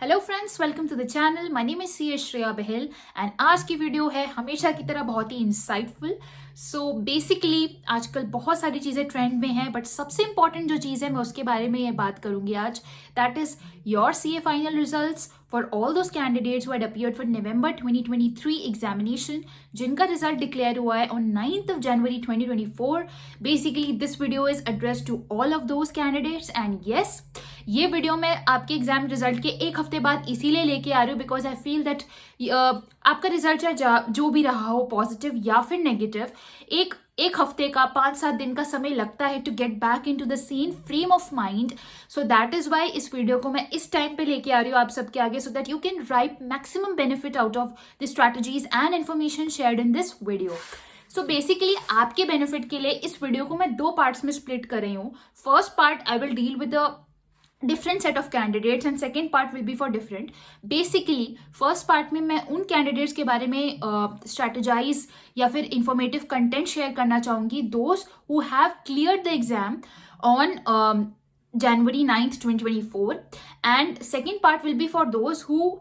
Hello friends, welcome to the channel. My name is C Shreya Bahl and आज की video है हमेशा की तरह बहुत ही इंसाइटफुल। सो बेसिकली आजकल बहुत सारी चीज़ें ट्रेंड में हैं, बट सबसे इंपॉर्टेंट जो चीज़ है मैं उसके बारे में ये बात करूंगी आज। That is your CA final results for all those candidates who had appeared for November 2023 examination, जिनका रिजल्ट डिक्लेयर हुआ है on 9th of January 2024। Basically this video is address to all of those candidates and yes, ये video मैं आपके exam result के एक हफ्ते बाद इसीलिए लेके आ रही हूँ बिकॉज आई फील दैट आपका रिजल्ट चाहे जो भी रहा हो, पॉजिटिव या फिर नेगेटिव, एक हफ्ते का 5-7 दिन का समय लगता है to get back into the same frame of mind. So that is why इस वीडियो को मैं इस टाइम पे लेके आ रही हूँ आप सबके आगे, so that you can ripe maximum benefit out of the strategies and information shared in this video. So basically आपके बेनिफिट के लिए इस वीडियो को मैं 2 पार्ट्स में स्प्लिट कर रही हूँ। First part I will deal with the different set of candidates and second part will be for different. Basically first part में मैं उन candidates के बारे में strategize या फिर informative content share करना चाहूँगी, those who have cleared the exam on January 9th 2024, and second part will be for those who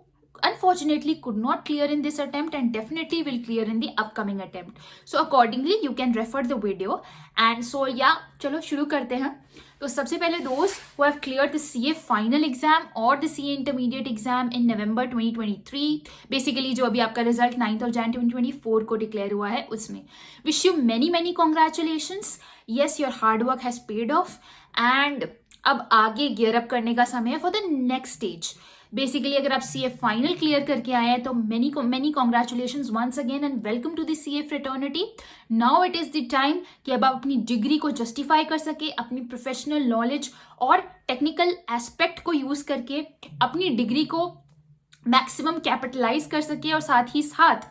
unfortunately could not clear in this attempt and definitely will clear in the upcoming attempt. So accordingly you can refer the video and so yeah, चलो शुरू करते हैं। तो सबसे पहले those who have cleared the CA final exam or the CA intermediate exam in November 2023, basically जो अभी आपका रिजल्ट 9th of Jan 2024 को डिक्लेयर हुआ है उसमें, wish you many congratulations. Yes, your hard work has paid off and अब आगे gear up करने का समय है for the next stage. Basically अगर आप सीए फाइनल क्लियर करके आए हैं तो many congratulations once again and welcome to the CA fraternity. Now it is the time कि अब आप अपनी डिग्री को जस्टिफाई कर सके, अपनी प्रोफेशनल नॉलेज और टेक्निकल एस्पेक्ट को यूज करके अपनी डिग्री को मैक्सिमम कैपिटलाइज कर सके और साथ ही साथ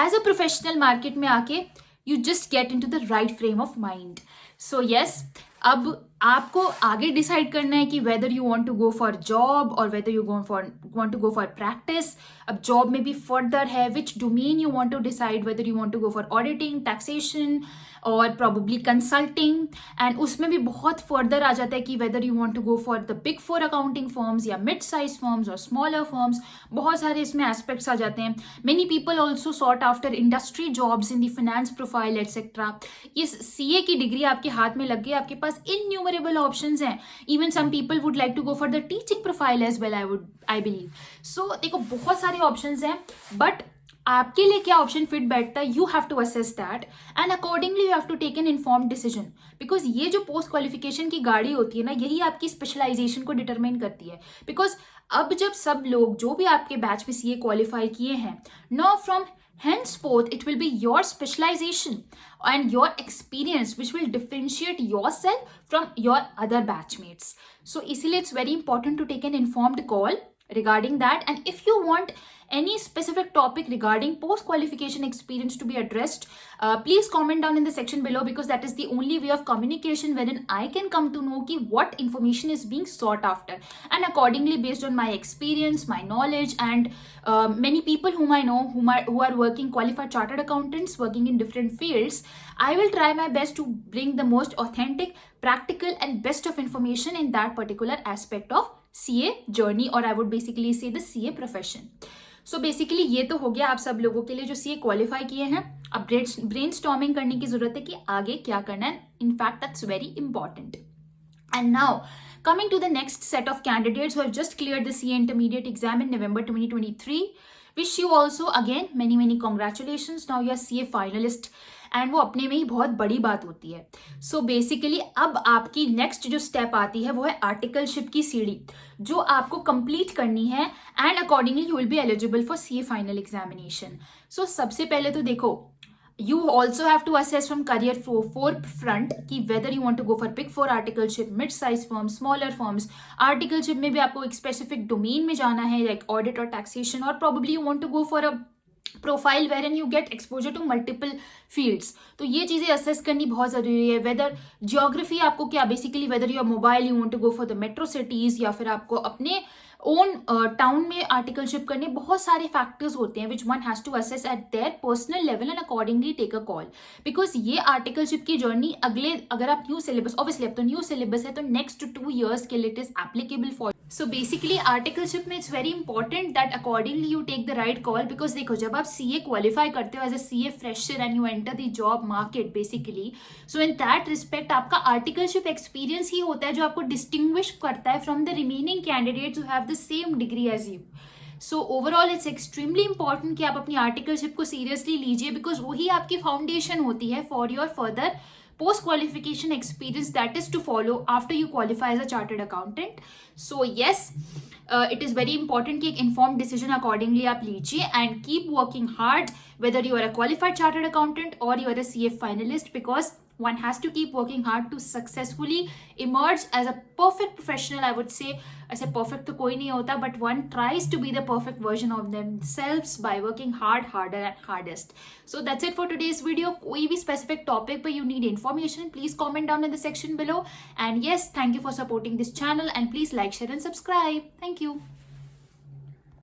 एज अ प्रोफेशनल मार्केट में आके you just get into the right frame of mind. So yes, अब आपको आगे डिसाइड करना है कि whether you want to go for job और whether you want to go for practice. अब जॉब में भी फर्दर है which domain you want to decide, whether you want to go for auditing, taxation और probably consulting, and उसमें भी बहुत further आ जाता है कि whether you want to go for the big 4 accounting firms या मिड साइज फर्म्स और स्मॉलर फर्म्स। बहुत सारे इसमें एस्पेक्ट्स आ जाते हैं। Many people also sought after industry jobs in the finance profile etcetera. ये सीए की डिग्री आपके हाथ में लग गई, आपके पास इनन्यूमरेबल ऑप्शंस हैं। Even some people would like to go for the teaching profile as well, I believe. So देखो बहुत सारे ऑप्शंस हैं, बट आपके लिए क्या ऑप्शन फिट बैठता है, you have to assess that and accordingly you have to take an informed decision. Because ये जो पोस्ट क्वालिफिकेशन की गाड़ी होती है ना, यही आपकी स्पेशलाइजेशन को डिटरमाइन करती है। बिकॉज अब जब सब लोग जो भी आपके बैच में सीए क्वालिफाई किए हैं, know from henceforth it will be your specialization and your experience which will differentiate yourself from your other batchmates. So इसीलिए it's very important to take an informed call regarding that, and if you want any specific topic regarding post qualification experience to be addressed, please comment down in the section below, because that is the only way of communication wherein I can come to know ki what information is being sought after, and accordingly based on my experience, my knowledge and many people whom I know who are working qualified chartered accountants working in different fields, I will try my best to bring the most authentic, practical and best of information in that particular aspect of CA journey, or I would basically say the CA profession. So basically ये तो हो गया आप सब लोगों के लिए जो CA क्वालिफाई किए हैं। अब ब्रेनस्टॉर्मिंग करने की जरूरत है कि आगे क्या करना है। In fact that's very important. And now coming to the next set of candidates who have just cleared the CA intermediate exam in November 2023, wish you also again many congratulations. Now you are CA finalist and वो अपने में ही बहुत बड़ी बात होती है। So basically अब आपकी नेक्स्ट जो स्टेप आती है वो है आर्टिकलशिप की सीढ़ी, जो आपको कंप्लीट करनी है and accordingly you will be eligible for CA final examination. So सबसे पहले तो देखो, you also have to assess from career 4 front कि whether you want to go for big 4 articleship, mid size firms, smaller firms। articleship में भी आपको एक specific domain में जाना है like audit और taxation, और probably you want to go for a profile wherein you get exposure to multiple fields। तो ये चीजें असेस करनी बहुत जरूरी है। वेदर जियोग्राफी आपको क्या, basically whether you are mobile you want to go for the metro cities, या फिर आपको अपने ओन टाउन में आर्टिकलशिप करने, बहुत सारे फैक्टर्स होते हैं which one has to assess at their personal level and accordingly take a call. Because ये आर्टिकलशिप की जर्नी अगले, अगर आप न्यू सिलेबस, ऑब्वियसली अब तो न्यू सिलेबस है तो नेक्स्ट 2 years के लिए it is applicable for so basically articleship में it's very important that accordingly you take the right call, because देखो जब आप सीए क्वालिफाई करते हो as a CA fresher and you enter the job market basically, so in that respect आपका articleship experience ही होता है जो आपको डिस्टिंग्विश करता है from the remaining candidates who have the same degree as you. So overall it's extremely important कि आप अपनी आर्टिकलशिप को सीरियसली लीजिए, बिकॉज वही आपकी फाउंडेशन होती है for your further post qualification experience that is to follow after you qualify as a chartered accountant. So yes, it is very important कि एक informed decision accordingly आप लीजिए and keep working hard whether you are a qualified chartered accountant or you are a CA finalist, because one has to keep working hard to successfully emerge as a perfect professional. I would say ऐसे perfect तो कोई नहीं होता, but one tries to be the perfect version of themselves by working hard, harder and hardest. So that's it for today's video. कोई भी specific topic पर you need information, please comment down in the section below. And yes, thank you for supporting this channel and please like, share and subscribe. Thank you.